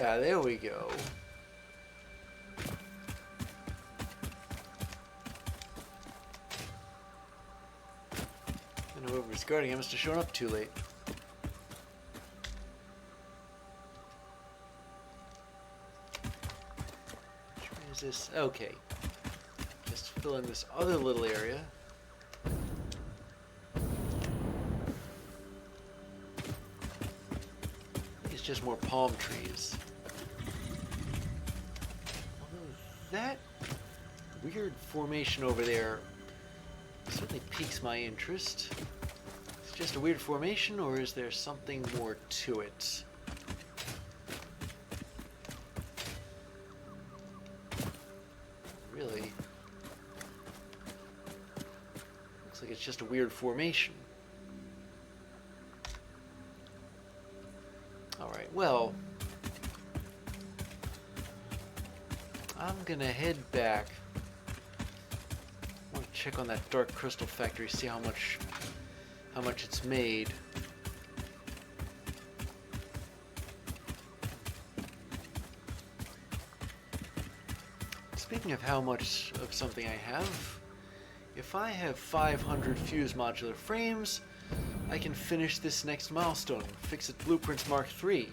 Yeah, there we go. And whoever's guarding him must have shown up too late. Which way is this? Okay. Just fill in this other little area. It's just more palm trees. Although that weird formation over there certainly piques my interest. Is it just a weird formation, or is there something more to it? Really? Looks like it's just a weird formation. Alright, well, I'm gonna head back. I want to check on that dark crystal factory, see how much it's made. Speaking of how much of something I have, if I have 500 fused modular frames, I can finish this next milestone, Fix It Blueprints Mark III.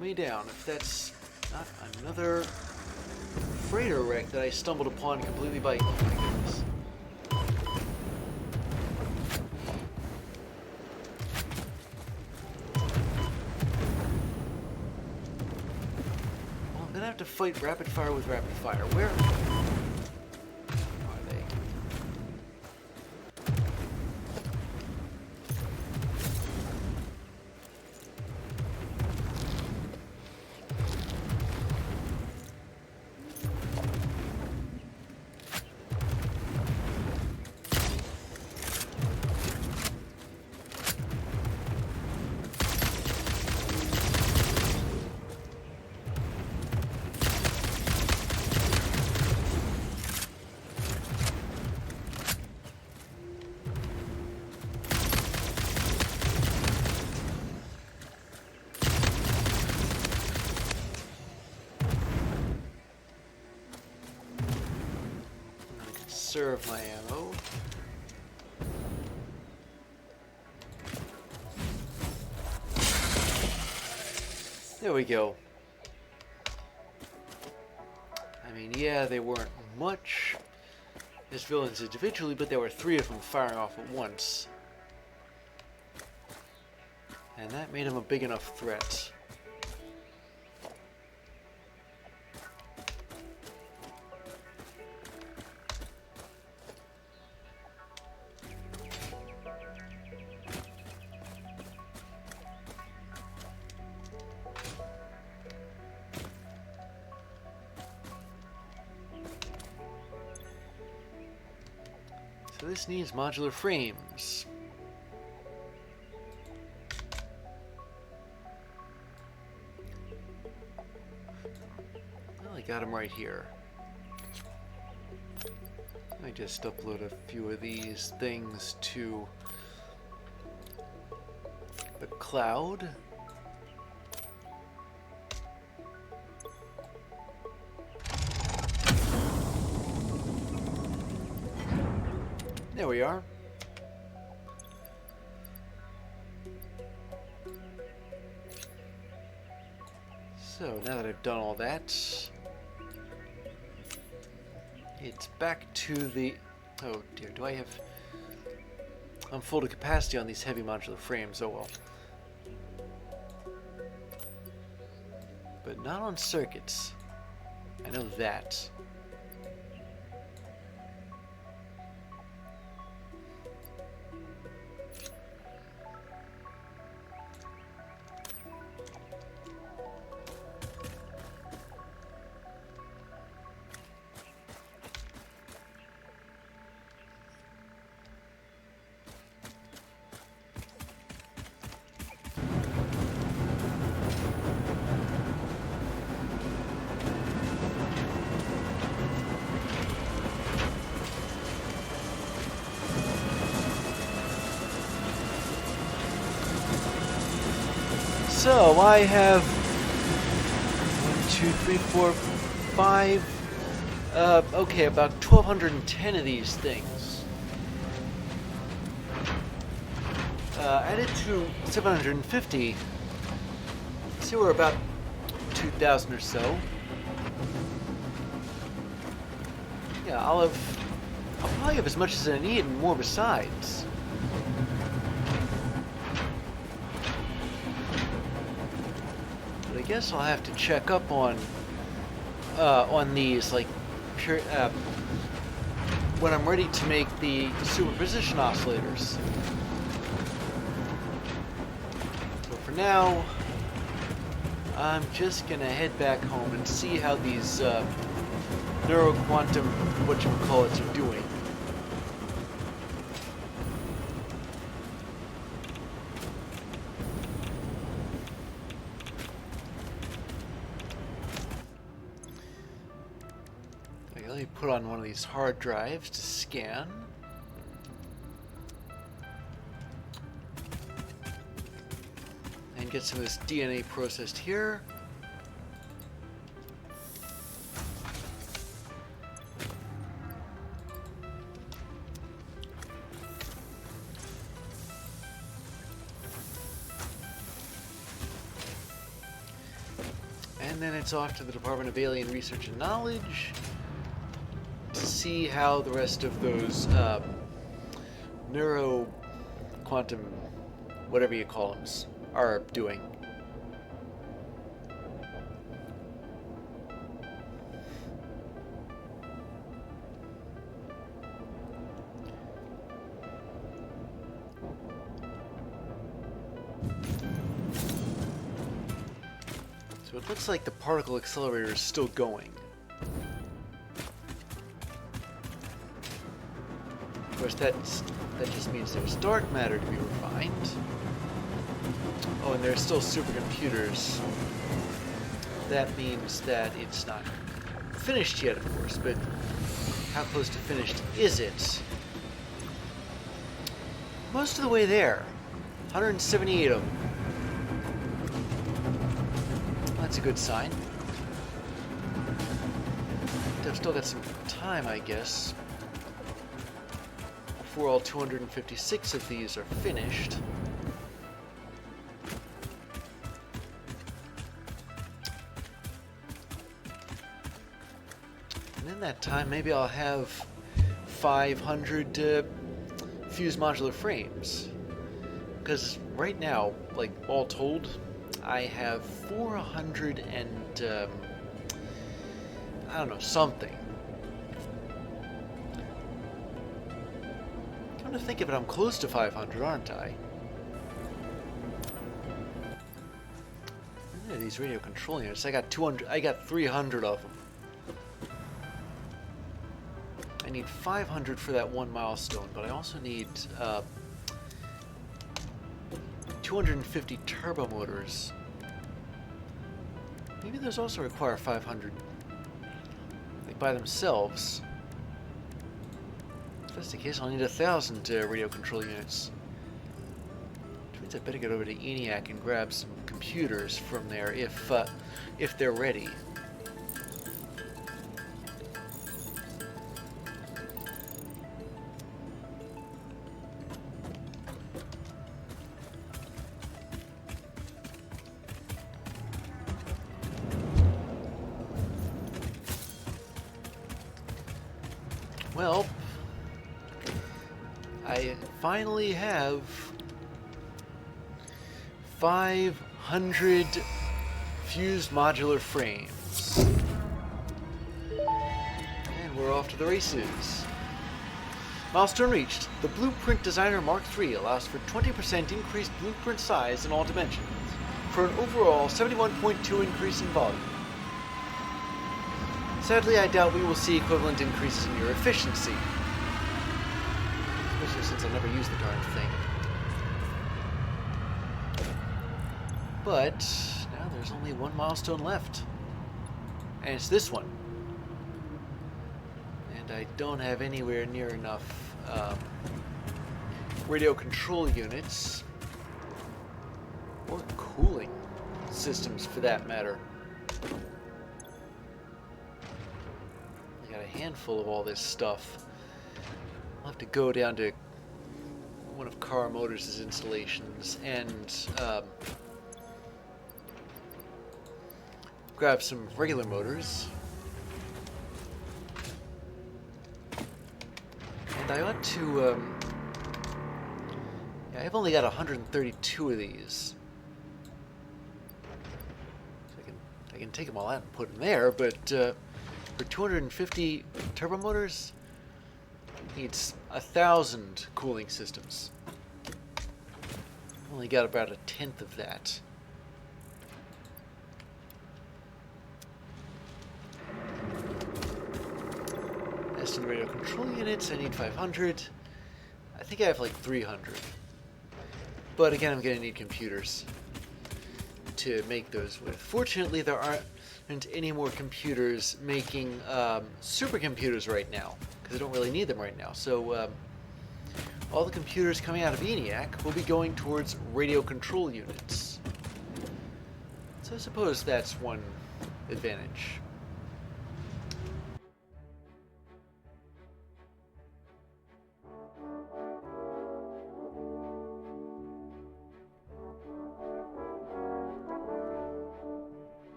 Me down if that's not another freighter wreck that I stumbled upon completely by. Oh my goodness. Well, I'm gonna have to fight rapid fire with rapid fire. Where are they? Conserve my ammo. There we go. I mean, yeah, they weren't much as villains individually, but there were 3 of them firing off at once. And that made them a big enough threat. So this needs modular frames. Well, I got them right here. I just upload a few of these things to The cloud. There we are. So now that I've done all that, it's back to the... Oh dear, do I have... I'm full to capacity on these heavy modular frames, oh well. But not on circuits. I know that. So I have 1, 2, 3, 4, 5, okay, about 1,210 of these things. Added to 750, so we're about 2,000 or so. Yeah, I'll probably have as much as I need and more besides. I guess I'll have to check up on these, like, pure, when I'm ready to make the superposition oscillators. So for now, I'm just gonna head back home and see how these neuroquantum whatchamacallits are doing. Let me put on one of these hard drives to scan. And get some of this DNA processed here. And then it's off to the Department of Alien Research and Knowledge to see how the rest of those neuro quantum, whatever you call them, are doing. So it looks like the particle accelerator is still going. Of course, that just means there's dark matter to be refined. Oh, and there's still supercomputers. That means that it's not finished yet, of course, but how close to finished is it? Most of the way there. 178 of them. That's a good sign. I've still got some time, I guess, before all 256 of these are finished. And in that time, maybe I'll have 500 fused modular frames. Because right now, like, all told, I have 400 and, I don't know, something. Come to think of it, I'm close to 500, aren't I? Yeah, these radio control units, I got 200, I got 300 of them. I need 500 for that one milestone, but I also need 250 turbo motors. Maybe those also require 500, like by themselves. If that's the case, I'll need 1,000 radio control units. Which means I better get over to ENIAC and grab some computers from there if they're ready. Well, I finally have 500 fused modular frames. And we're off to the races. Milestone reached. The Blueprint Designer Mark III allows for 20% increased blueprint size in all dimensions, for an overall 71.2 increase in volume. Sadly, I doubt we will see equivalent increases in your efficiency. Especially since I never use the darn thing. But now there's only one milestone left. And it's this one. And I don't have anywhere near enough radio control units. Or cooling systems for that matter. Got a handful of all this stuff. I'll have to go down to one of Car Motors' installations and grab some regular motors. And I ought to, yeah, I've only got 132 of these. So I can take them all out and put them there, but for 250 turbo motors, needs 1,000 cooling systems. Only got about 1/10 of that. Estimate radio control units, I need 500. I think I have like 300. But again, I'm going to need computers to make those with. Fortunately, there aren't any more computers making supercomputers right now, because I don't really need them right now. So all the computers coming out of ENIAC will be going towards radio control units. So I suppose that's one advantage.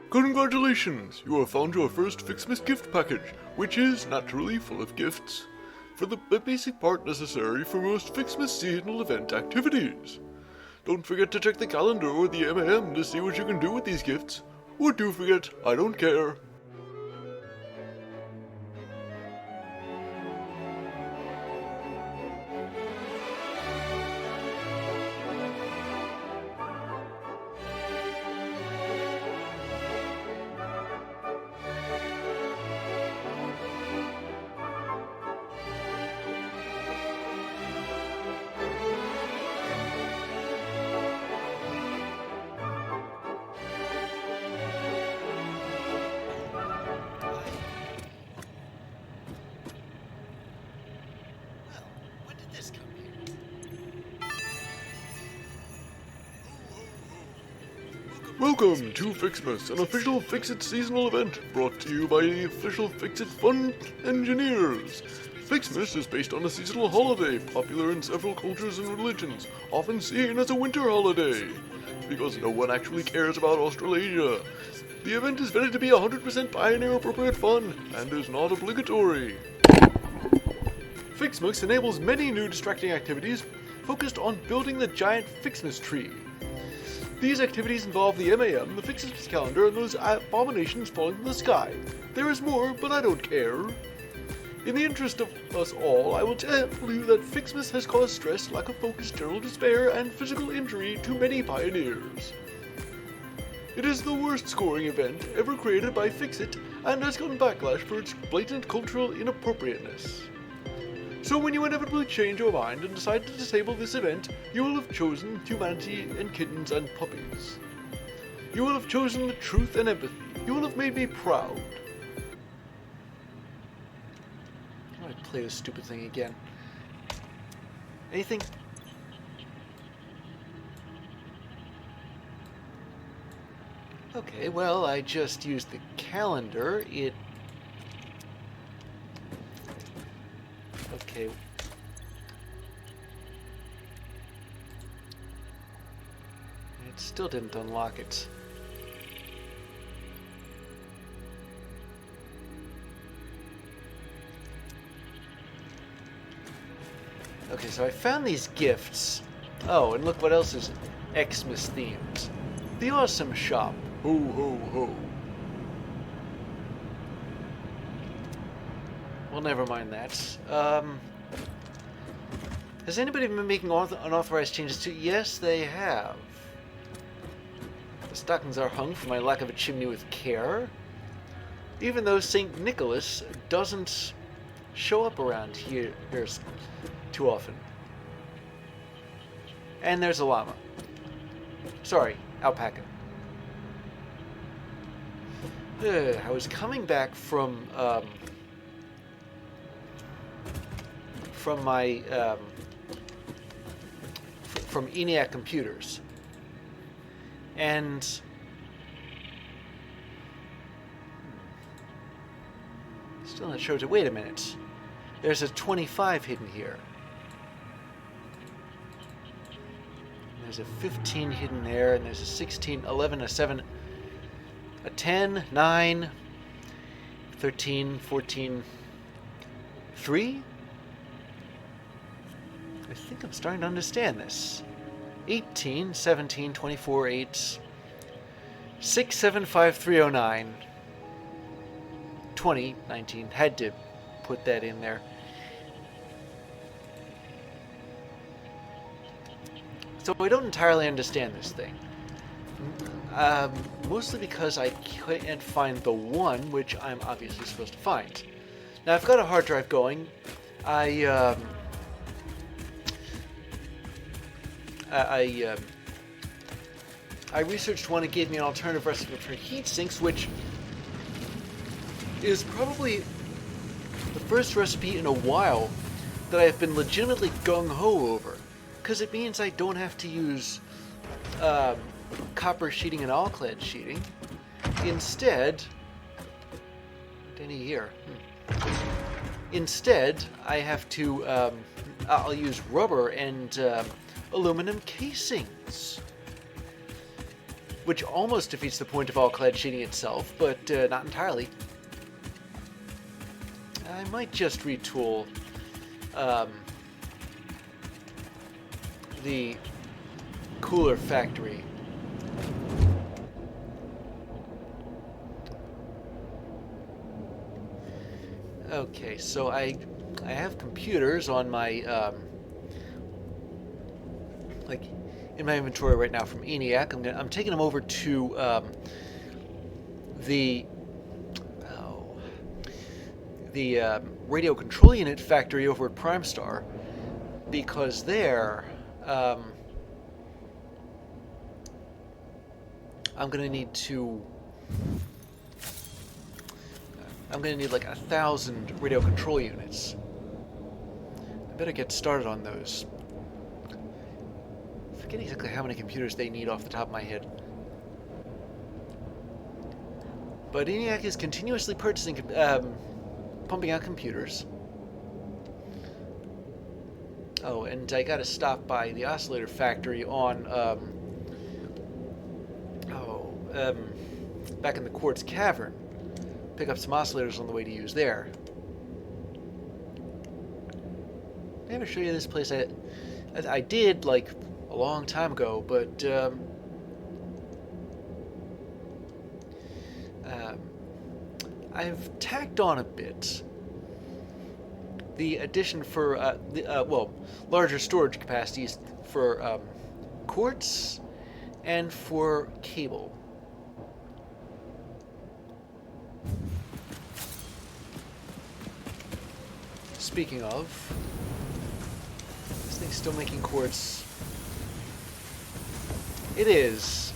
Congratulations! You have found your first Fixmas gift package, which is naturally full of gifts. For the basic part necessary for most Fixmas seasonal event activities. Don't forget to check the calendar or the MAM to see what you can do with these gifts. Or do forget, I don't care. Welcome to Fixmas, an official Fix-It seasonal event brought to you by the official Fix-It Fun Engineers. Fixmas is based on a seasonal holiday popular in several cultures and religions, often seen as a winter holiday. Because no one actually cares about Australasia. The event is vetted to be 100% pioneer-appropriate fun and is not obligatory. Fixmas enables many new distracting activities focused on building the giant Fixmas tree. These activities involve the MAM, the Fixmas calendar, and those abominations falling from the sky. There is more, but I don't care. In the interest of us all, I will tell you that Fixmas has caused stress, lack of focus, general despair, and physical injury to many pioneers. It is the worst scoring event ever created by Fix-It, and has gotten backlash for its blatant cultural inappropriateness. So when you inevitably change your mind and decide to disable this event, you will have chosen humanity and kittens and puppies. You will have chosen the truth and empathy. You will have made me proud. I'm gonna play this stupid thing again. Anything Okay, well, I just used the calendar. Okay. It still didn't unlock it. Okay, so I found these gifts. Oh, and look what else is Xmas themed. The Awesome Shop. Ho, ho, ho. Well, never mind that. Has anybody been making unauthorized changes to? Yes, they have. The stockings are hung for my lack of a chimney with care. Even though St. Nicholas doesn't show up around here too often. And there's a llama. Sorry, alpaca. I was coming back from my from ENIAC Computers, and still not sure. Wait a minute. There's a 25 hidden here. There's a 15 hidden there, and there's a 16, 11, a 7, a 10, 9, 13, 14, 3? I think I'm starting to understand this. 18, 17, 24, 8, 6, 7, 5, 3, 0, 9, 20, 19. Had to put that in there. So I don't entirely understand this thing. Mostly because I can't find the one, which I'm obviously supposed to find. Now I've got a hard drive going. I researched one. It gave me an alternative recipe for heat sinks, which is probably the first recipe in a while that I have been legitimately gung-ho over, because it means I don't have to use copper sheeting and all-clad sheeting. Instead, any year. Instead, I have to. I'll use rubber and aluminum casings, which almost defeats the point of all-clad sheeting itself, but not entirely. I might just retool the cooler factory. Okay, so I have computers on my like in my inventory right now from ENIAC. I'm taking them over to the radio control unit factory over at Primestar, because there I'm gonna need like 1,000 radio control units. I better get started on those. I forget exactly how many computers they need off the top of my head. But ENIAC is continuously purchasing, pumping out computers. Oh, and I gotta stop by the oscillator factory on, back in the Quartz Cavern. Pick up some oscillators on the way to use there. Did I ever show you this place? I did, like, a long time ago, but, I've tacked on a bit. The addition for, larger storage capacities for, quartz and for cable. Speaking of, this thing's still making quartz. It is.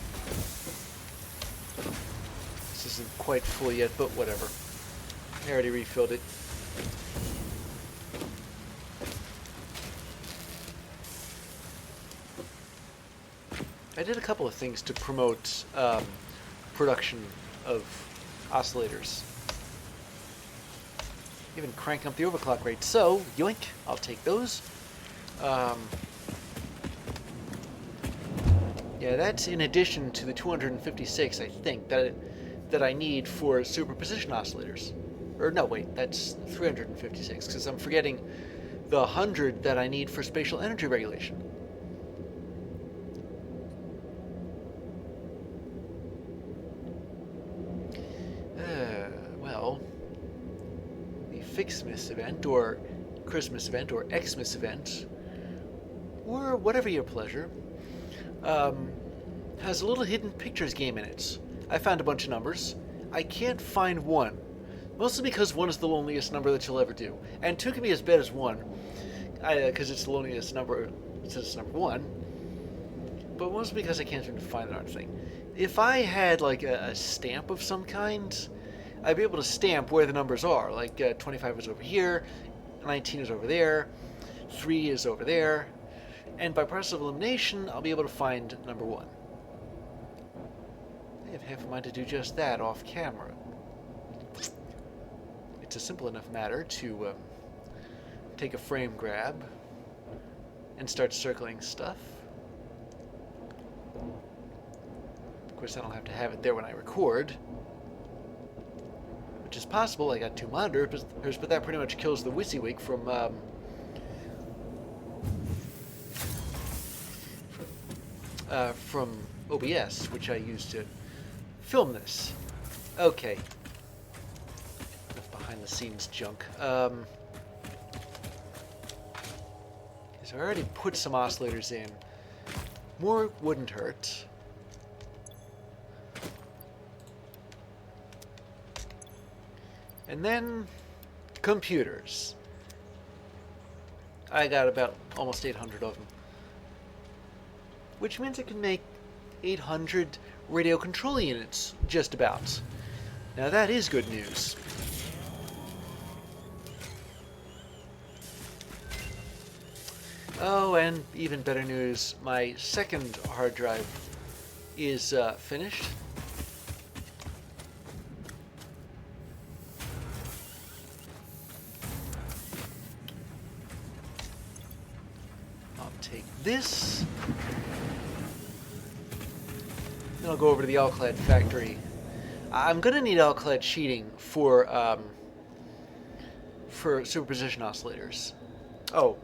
This isn't quite full yet, but whatever. I already refilled it. I did a couple of things to promote production of oscillators. Even crank up the overclock rate. So, yoink, I'll take those. Yeah, that's in addition to the 256, I think, that I need for superposition oscillators. Or no, wait, that's 356, because I'm forgetting the 100 that I need for spatial energy regulation. Well, the Fixmas event, or Christmas event, or Xmas event, or whatever your pleasure, has a little hidden pictures game in it. I found a bunch of numbers. I can't find one. Mostly because 1 is the loneliest number that you'll ever do. And 2 can be as bad as 1, because it's the loneliest number since it's number 1. But mostly because I can't seem to find the darn thing. If I had like a stamp of some kind, I'd be able to stamp where the numbers are. Like 25 is over here, 19 is over there, 3 is over there. And by process of elimination, I'll be able to find number 1. I have half a mind to do just that off camera. It's a simple enough matter to take a frame grab and start circling stuff. Of course, I don't have to have it there when I record, which is possible. I got 2 monitors, but that pretty much kills the WYSIWYG from OBS, which I use to film this. Okay. Enough behind the scenes junk. So I already put some oscillators in. More wouldn't hurt. And then computers. I got about almost 800 of them. Which means I can make 800 radio control units, just about. Now that is good news. Oh, and even better news, my second hard drive is finished. I'll take this. Then I'll go over to the Alclad factory. I'm gonna need Alclad sheeting for superposition oscillators. Oh.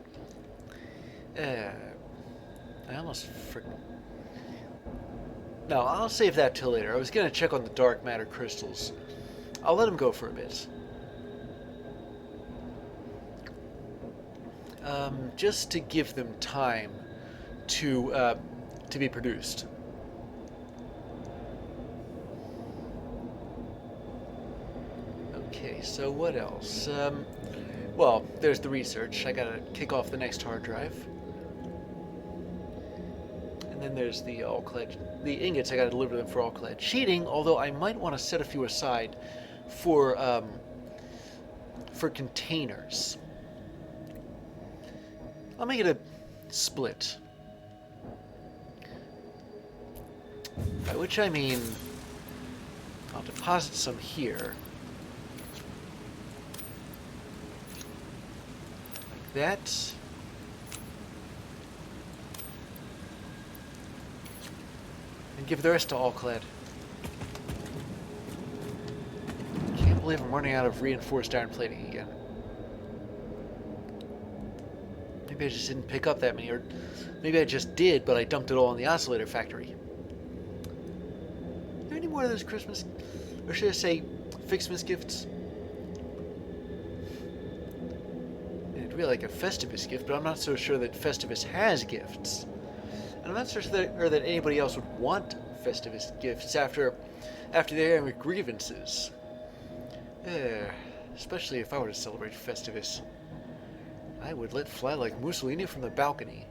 I almost forgot. No, I'll save that till later. I was gonna check on the dark matter crystals. I'll let them go for a bit. Just to give them time to be produced. Okay, so what else? Well, there's the research. I gotta kick off the next hard drive. And then there's the the ingots. I gotta deliver them for Alclad sheeting, although I might want to set a few aside for containers. I'll make it a split. By which I mean, I'll deposit some here. Like that. And give the rest to Alclad. Can't believe I'm running out of reinforced iron plating again. Maybe I just didn't pick up that many, or maybe I just did, but I dumped it all in the oscillator factory. Are there any more of those Christmas, or should I say, Fixmas gifts? It'd really like a Festivus gift, but I'm not so sure that Festivus has gifts. And I'm not so sure that anybody else would want Festivus gifts after they air with grievances. Especially if I were to celebrate Festivus. I would let fly like Mussolini from the balcony.